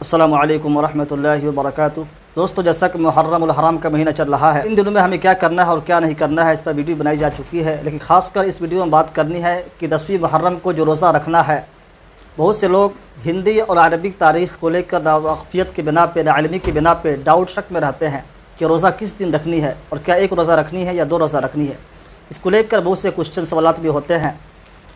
السلام علیکم ورحمۃ اللہ وبرکاتہ۔ دوستو، جیسا کہ محرم الحرام کا مہینہ چل رہا ہے، ان دنوں میں ہمیں کیا کرنا ہے اور کیا نہیں کرنا ہے، اس پر ویڈیو بنائی جا چکی ہے، لیکن خاص کر اس ویڈیو میں بات کرنی ہے کہ 10ویں محرم کو جو روزہ رکھنا ہے، بہت سے لوگ ہندی اور عربی تاریخ کو لے کر ناواقفیت کی بنا پہ، ناعلمی کی بنا پہ ڈاؤٹ شک میں رہتے ہیں کہ روزہ کس دن رکھنی ہے اور کیا ایک روزہ رکھنی ہے یا 2 روزہ رکھنی ہے۔ اس کو لے کر بہت سے کوشچن سوالات بھی ہوتے ہیں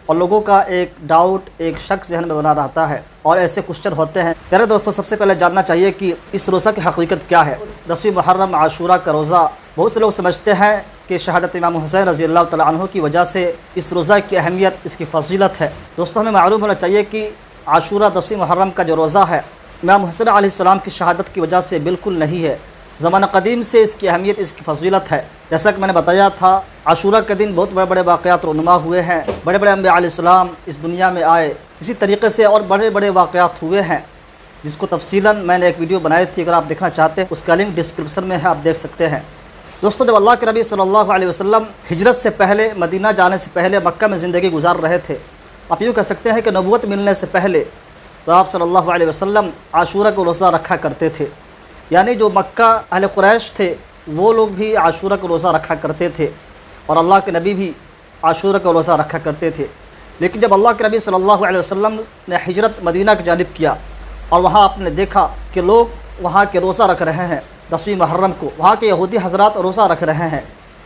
اور لوگوں کا ایک ڈاؤٹ، ایک شک ذہن میں بنا رہتا ہے اور ایسے کوشچن ہوتے ہیں۔ میرے دوستوں، سب سے پہلے جاننا چاہیے کہ اس روزہ کی حقیقت کیا ہے۔ 10ویں محرم عاشورہ کا روزہ بہت سے لوگ سمجھتے ہیں کہ شہادت امام حسین رضی اللہ تعالیٰ عنہ کی وجہ سے اس روزہ کی اہمیت، اس کی فضیلت ہے۔ دوستوں، ہمیں معلوم ہونا چاہیے کہ عاشورہ 10ویں محرم کا جو روزہ ہے، امام حسین علیہ السلام کی شہادت کی وجہ سے بالکل نہیں ہے۔ زمانہ قدیم سے اس کی اہمیت، اس کی فضیلت ہے۔ جیسا کہ میں نے بتایا تھا، عاشورہ کے دن بہت بڑے بڑے واقعات رونما ہوئے ہیں، بڑے بڑے انبیاء علیہ السلام اس دنیا میں آئے، اسی طریقے سے اور بڑے بڑے واقعات ہوئے ہیں جس کو تفصیلاً میں نے ایک ویڈیو بنائی تھی، اگر آپ دیکھنا چاہتے ہیں اس کا لنک ڈسکرپشن میں ہے، آپ دیکھ سکتے ہیں۔ دوستوں، جب اللہ کے نبی صلی اللہ علیہ وسلم ہجرت سے پہلے، مدینہ جانے سے پہلے مکہ میں زندگی گزار رہے تھے، آپ یوں کہہ سکتے ہیں کہ نبوت ملنے سے پہلے تو آپ صلی اللہ علیہ وسلم عاشورہ کو روزہ رکھا کرتے تھے، یعنی جو مکہ اہل قریش تھے وہ لوگ بھی عاشورہ کو روزہ رکھا کرتے تھے اور اللہ کے نبی بھی عاشورہ کو روزہ رکھا کرتے تھے۔ لیکن جب اللہ کے نبی صلی اللہ علیہ وسلم نے ہجرت مدینہ کی جانب کیا اور وہاں آپ نے دیکھا کہ لوگ وہاں کے روزہ رکھ رہے ہیں 10ویں محرم کو، وہاں کے یہودی حضرات روزہ رکھ رہے ہیں،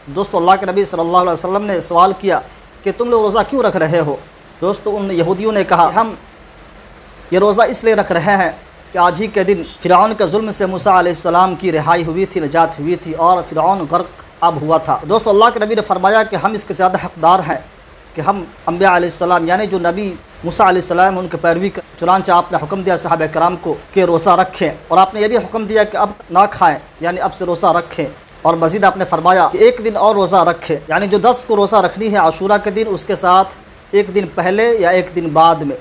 دوستو اللہ کے نبی صلی اللہ علیہ وسلم نے سوال کیا کہ تم لوگ روزہ کیوں رکھ رہے ہو؟ دوستو، ان یہودیوں نے کہا ہم یہ روزہ اس لیے رکھ رہے ہیں کہ آج ہی کے دن فرعون کے ظلم سے موسیٰ علیہ السلام کی رہائی ہوئی تھی، نجات ہوئی تھی اور فرعون غرق اب ہوا تھا۔ دوستو، اللہ کے نبی نے فرمایا کہ ہم اس کے زیادہ حقدار ہیں کہ ہم انبیاء علیہ السلام، یعنی جو نبی موسیٰ علیہ السلام ان کے پیروی کا، چنانچہ آپ نے حکم دیا صحابہ کرام کو کہ روزہ رکھیں، اور آپ نے یہ بھی حکم دیا کہ اب نہ کھائیں، یعنی اب سے روزہ رکھیں، اور مزید آپ نے فرمایا کہ ایک دن اور روزہ رکھیں، یعنی جو 10 کو روزہ رکھنی ہے عاشورہ کے دن، اس کے ساتھ ایک دن پہلے یا ایک دن بعد میں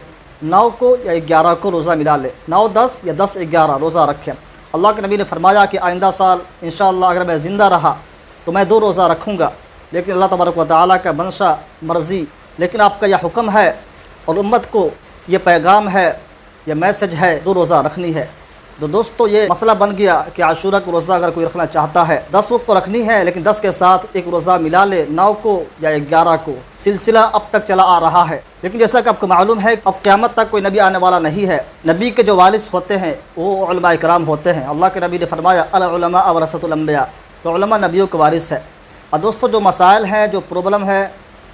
9 کو یا 11 کو روزہ ملا لے، 9 10 یا 10 11 روزہ رکھیں۔ اللہ کے نبی نے فرمایا کہ آئندہ سال انشاءاللہ اگر میں زندہ رہا تو میں 2 روزہ رکھوں گا، لیکن اللہ تبارک و تعالیٰ کا منشا، مرضی، لیکن آپ کا یہ حکم ہے اور امت کو یہ پیغام ہے، یہ میسج ہے، 2 روزہ رکھنی ہے۔ تو دوستو، یہ مسئلہ بن گیا کہ عاشورہ کو روزہ اگر کوئی رکھنا چاہتا ہے 10 وقت تو رکھنی ہے، لیکن 10 کے ساتھ ایک روزہ ملا لے، 9 کو یا 11 کو۔ سلسلہ اب تک چلا آ رہا ہے، لیکن جیسا کہ آپ کو معلوم ہے اب قیامت تک کوئی نبی آنے والا نہیں ہے۔ نبی کے جو وارث ہوتے ہیں وہ علماء کرام ہوتے ہیں۔ اللہ کے نبی نے فرمایا العلماء ورثۃ الانبیاء، تو علماء نبیوں کے وارث ہے۔ اور دوستو، جو مسائل ہیں، جو پرابلم ہے،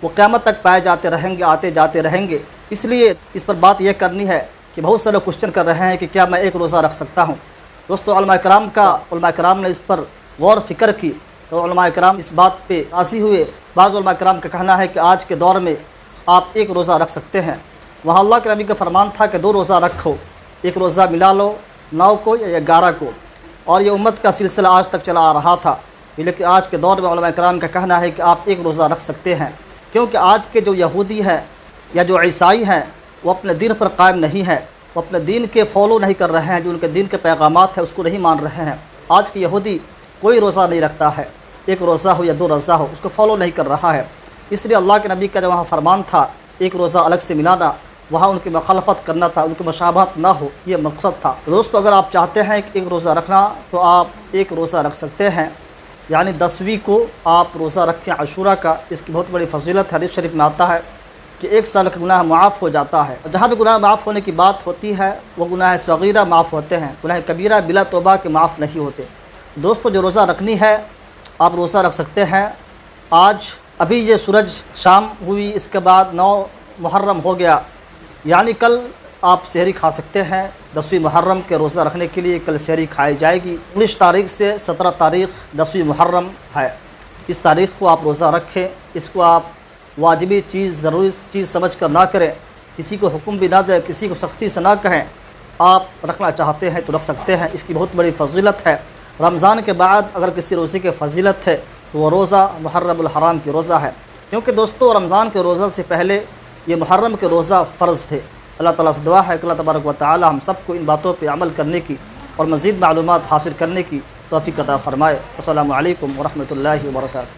وہ قیامت تک پائے جاتے رہیں گے، آتے جاتے رہیں گے، اس لیے اس پر بات یہ کرنی ہے کہ بہت سے لوگ کوشچن کر رہے ہیں کہ کیا میں ایک روزہ رکھ سکتا ہوں۔ دوستو، علماء کرام نے اس پر غور فکر کی تو علماء کرام اس بات پہ راضی ہوئے۔ بعض علماء کرام کا کہنا ہے کہ آج کے دور میں آپ ایک روزہ رکھ سکتے ہیں۔ وہاں اللہ کے نبی کا فرمان تھا کہ 2 روزہ رکھو، ایک روزہ ملا لو 9 کو یا 11 کو، اور یہ امت کا سلسلہ آج تک چلا آ رہا تھا، لیکن آج کے دور میں علماء کرام کا کہنا ہے کہ آپ ایک روزہ رکھ سکتے ہیں، کیونکہ آج کے جو یہودی ہیں یا جو عیسائی ہیں وہ اپنے دین پر قائم نہیں ہیں، وہ اپنے دین کے فالو نہیں کر رہے ہیں، جو ان کے دین کے پیغامات ہیں اس کو نہیں مان رہے ہیں۔ آج کے یہودی کوئی روزہ نہیں رکھتا ہے، ایک روزہ ہو یا 2 روزہ ہو، اس کو فالو نہیں کر رہا ہے۔ اس لیے اللہ کے نبی کا جو وہاں فرمان تھا ایک روزہ الگ سے ملانا، وہاں ان کی مخالفت کرنا تھا، ان کی مشابہت نہ ہو، یہ مقصد تھا۔ دوستو، اگر آپ چاہتے ہیں کہ ایک روزہ رکھنا تو آپ ایک روزہ رکھ سکتے ہیں، یعنی 10ویں کو آپ روزہ رکھیں عاشورہ کا۔ اس کی بہت بڑی فضیلت حدیث شریف میں آتا ہے کہ 1 سال کا گناہ معاف ہو جاتا ہے، اور جہاں بھی گناہ معاف ہونے کی بات ہوتی ہے وہ گناہ صغیرہ معاف ہوتے ہیں، گناہ کبیرہ بلا توبہ کے معاف نہیں ہوتے۔ دوستو، جو روزہ رکھنی ہے آپ روزہ رکھ سکتے ہیں۔ آج ابھی یہ سورج شام ہوئی، اس کے بعد 9 محرم ہو گیا، یعنی کل آپ سحری کھا سکتے ہیں۔ 10ویں محرم کے روزہ رکھنے کے لیے کل سحری کھائی جائے گی۔ 19 تاریخ سے 17 تاریخ 10ویں محرم ہے، اس تاریخ کو آپ روزہ رکھیں۔ اس کو آپ واجبی چیز، ضروری چیز سمجھ کر نہ کریں، کسی کو حکم بھی نہ دیں، کسی کو سختی سے نہ کہیں، آپ رکھنا چاہتے ہیں تو رکھ سکتے ہیں۔ اس کی بہت بڑی فضیلت ہے۔ رمضان کے بعد اگر کسی روزے کی فضیلت ہے تو وہ روزہ محرم الحرام کی روزہ ہے، کیونکہ دوستو رمضان کے روزہ سے پہلے یہ محرم کے روزہ فرض تھے۔ اللہ تعالیٰ سے دعا ہے کہ اللہ تبارک و تعالی ہم سب کو ان باتوں پہ عمل کرنے کی اور مزید معلومات حاصل کرنے کی توفیق عطا فرمائے۔ السلام علیکم ورحمۃ اللہ وبرکاتہ۔